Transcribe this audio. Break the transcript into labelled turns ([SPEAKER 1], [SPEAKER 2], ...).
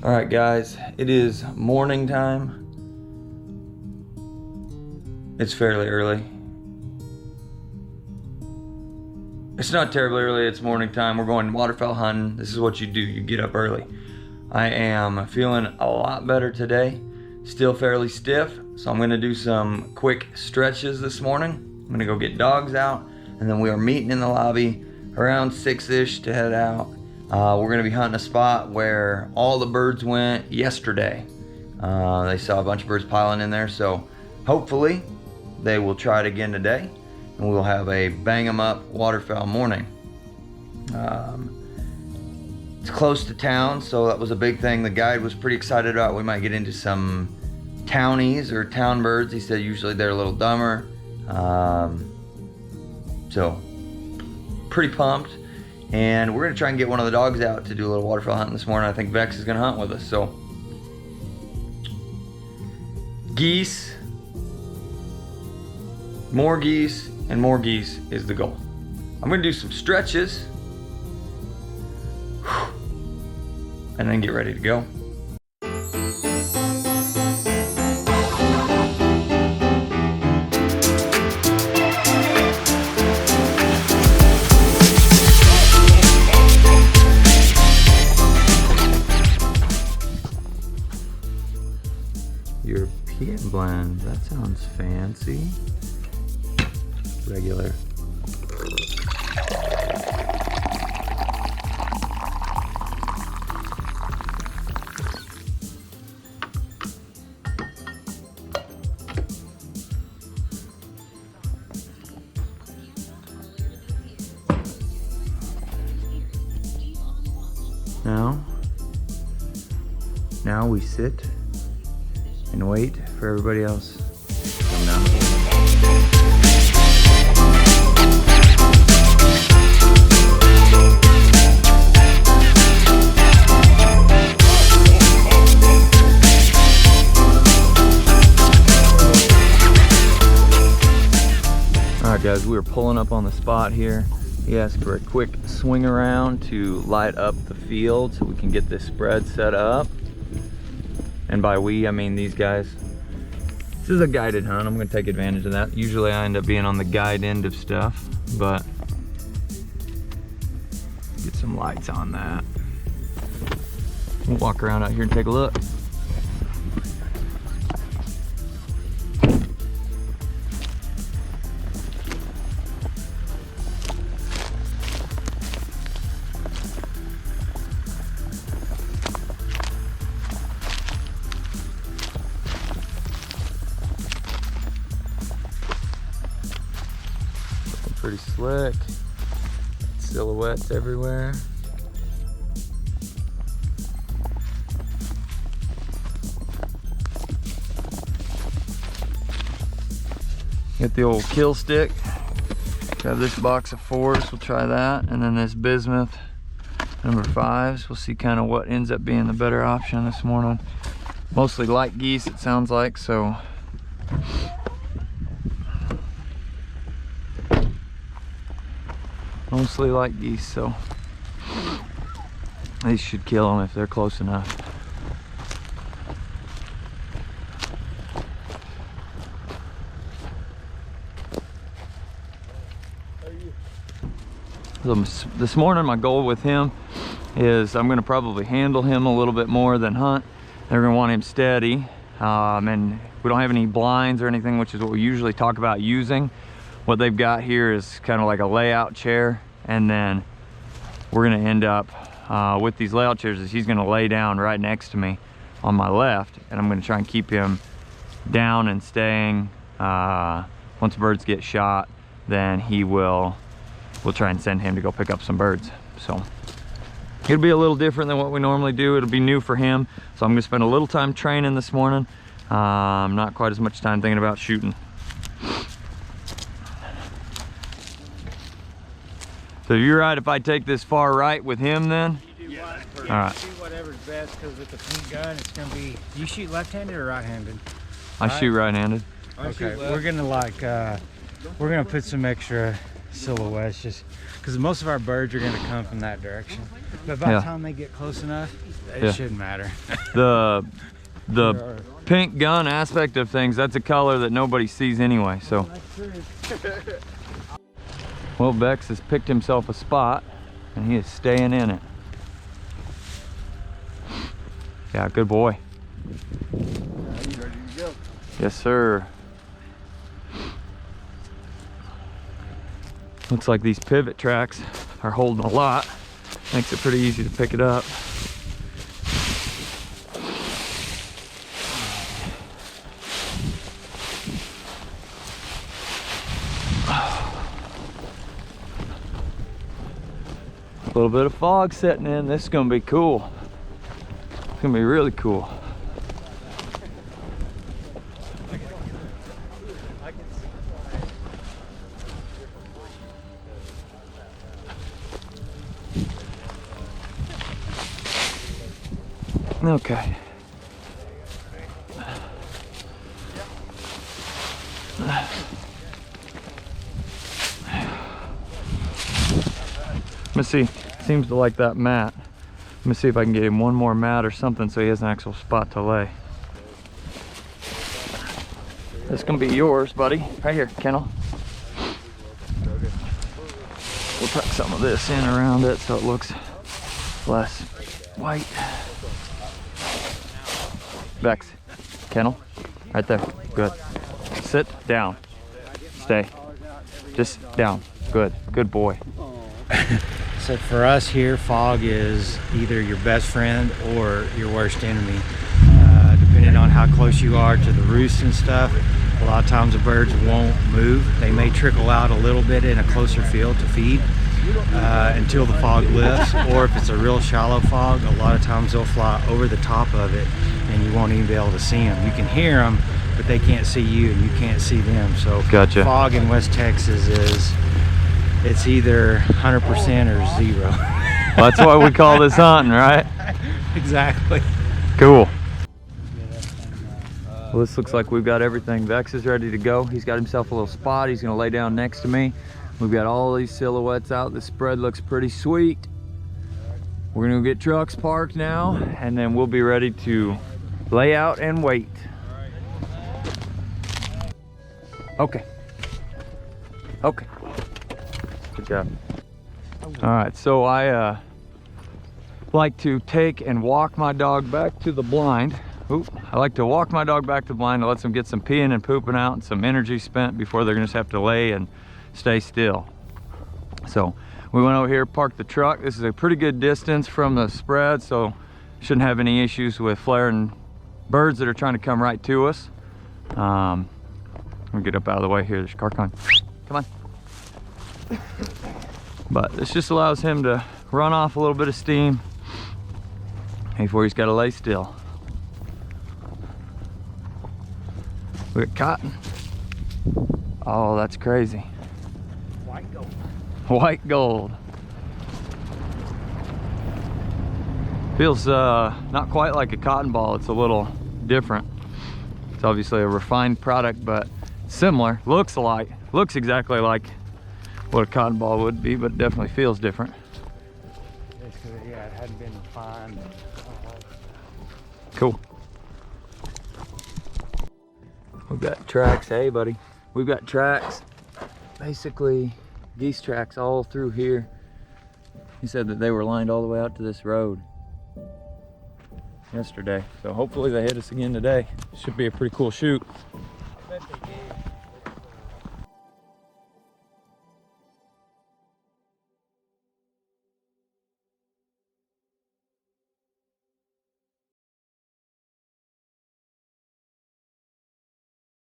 [SPEAKER 1] All right, guys, it is morning time. It's fairly early. It's not terribly early, it's morning time. We're going waterfowl hunting. This is what you do, you get up early. I am feeling a lot better today. Still fairly stiff, so I'm gonna do some quick stretches this morning. I'm gonna go get dogs out, and then we are meeting in the lobby around 6-ish to head out. We're gonna be hunting a spot where all the birds went yesterday. They saw a bunch of birds piling in there, so hopefully they will try it again today, and we'll have a bang 'em up waterfowl morning. It's close to town, so that was a big thing the guide was pretty excited about. We might get into some townies or town birds. He said usually they're a little dumber. So pretty pumped. And we're gonna try and get one of the dogs out to do a little waterfowl hunting this morning. I think Vex is gonna hunt with us, so. Geese, more geese, and more geese is the goal. I'm gonna do some stretches and then get ready to go. European blend, that sounds fancy. Regular. Now we sit and wait for everybody else to come down. Alright guys, we are pulling up on the spot here. He asked for a quick swing around to light up the field so we can get this spread set up. And by we, I mean these guys. This is a guided hunt. I'm gonna take advantage of that. Usually I end up being on the guide end of stuff, but get some lights on that. We'll walk around out here and take a look. Pretty slick, silhouettes everywhere. Get the old kill stick. Got this box of 4s, we'll try that, and then this bismuth number 5s. We'll see kind of what ends up being the better option this morning. Mostly light geese, it sounds like, so. Mostly light geese, so these should kill them if they're close enough. So this morning my goal with him is I'm going to probably handle him a little bit more than hunt. They're going to want him steady, and we don't have any blinds or anything, which is what we usually talk about using. What they've got here is kind of like a layout chair, and then we're gonna end up with these layout chairs is he's gonna lay down right next to me on my left, and I'm gonna try and keep him down and staying. Once birds get shot, then we'll try and send him to go pick up some birds. So it'll be a little different than what we normally do. It'll be new for him, so I'm gonna spend a little time training this morning. Not quite as much time thinking about shooting. So you're right if I take this far right with him then?
[SPEAKER 2] You do yeah,
[SPEAKER 1] all right.
[SPEAKER 2] Shoot whatever's best, because with the pink gun, it's going to be, do you shoot left-handed or right-handed?
[SPEAKER 1] I shoot right-handed.
[SPEAKER 2] Okay, we're going to we're going to put some extra silhouettes, just because most of our birds are going to come from that direction. But by the time they get close enough, it shouldn't matter.
[SPEAKER 1] The pink gun aspect of things, that's a color that nobody sees anyway, so. Well, Bex has picked himself a spot and he is staying in it. Yeah, good boy.
[SPEAKER 3] You ready to go?
[SPEAKER 1] Yes, sir. Looks like these pivot tracks are holding a lot. Makes it pretty easy to pick it up. A little bit of fog setting in. This is gonna be cool. It's gonna be really cool. Okay. Let me see. Seems to like that mat. Let me see if I can get him one more mat or something so he has an actual spot to lay. This can be yours, buddy. Right here, kennel. We'll tuck some of this in around it so it looks less white. Bex, kennel, right there, good. Sit down, stay, just down, good boy.
[SPEAKER 2] So for us here, fog is either your best friend or your worst enemy. Depending on how close you are to the roost and stuff, a lot of times the birds won't move. They may trickle out a little bit in a closer field to feed until the fog lifts, or if it's a real shallow fog, a lot of times they'll fly over the top of it and you won't even be able to see them. You can hear them, but they can't see you and you can't see them. So
[SPEAKER 1] gotcha.
[SPEAKER 2] Fog in West Texas it's either 100% or 0.
[SPEAKER 1] Well, that's why we call this hunting, right?
[SPEAKER 2] Exactly.
[SPEAKER 1] Cool. Well, this looks like we've got everything. Vex is ready to go. He's got himself a little spot. He's gonna lay down next to me. We've got all these silhouettes out. The spread looks pretty sweet. We're gonna get trucks parked now, and then we'll be ready to lay out and wait. Okay. Okay. Good job. All right, so I like to take and walk my dog back to the blind. I like to walk my dog back to the blind to let them get some peeing and pooping out and some energy spent before they're gonna just have to lay and stay still. So we went over here, parked the truck. This is a pretty good distance from the spread, so shouldn't have any issues with flaring birds that are trying to come right to us. Let me get up out of the way here. There's a car coming. Come on. But this just allows him to run off a little bit of steam before he's got to lay still. We got cotton. Oh, that's crazy.
[SPEAKER 2] White gold.
[SPEAKER 1] White gold. Feels not quite like a cotton ball. It's a little different. It's obviously a refined product, but similar. Looks exactly like what a cotton ball would be, but definitely feels different.
[SPEAKER 2] Yeah, it hadn't been refined.
[SPEAKER 1] Cool. We've got tracks. Hey, buddy. We've got tracks, basically geese tracks all through here. He said that they were lined all the way out to this road yesterday. So hopefully they hit us again today. Should be a pretty cool shoot.
[SPEAKER 2] I bet they did.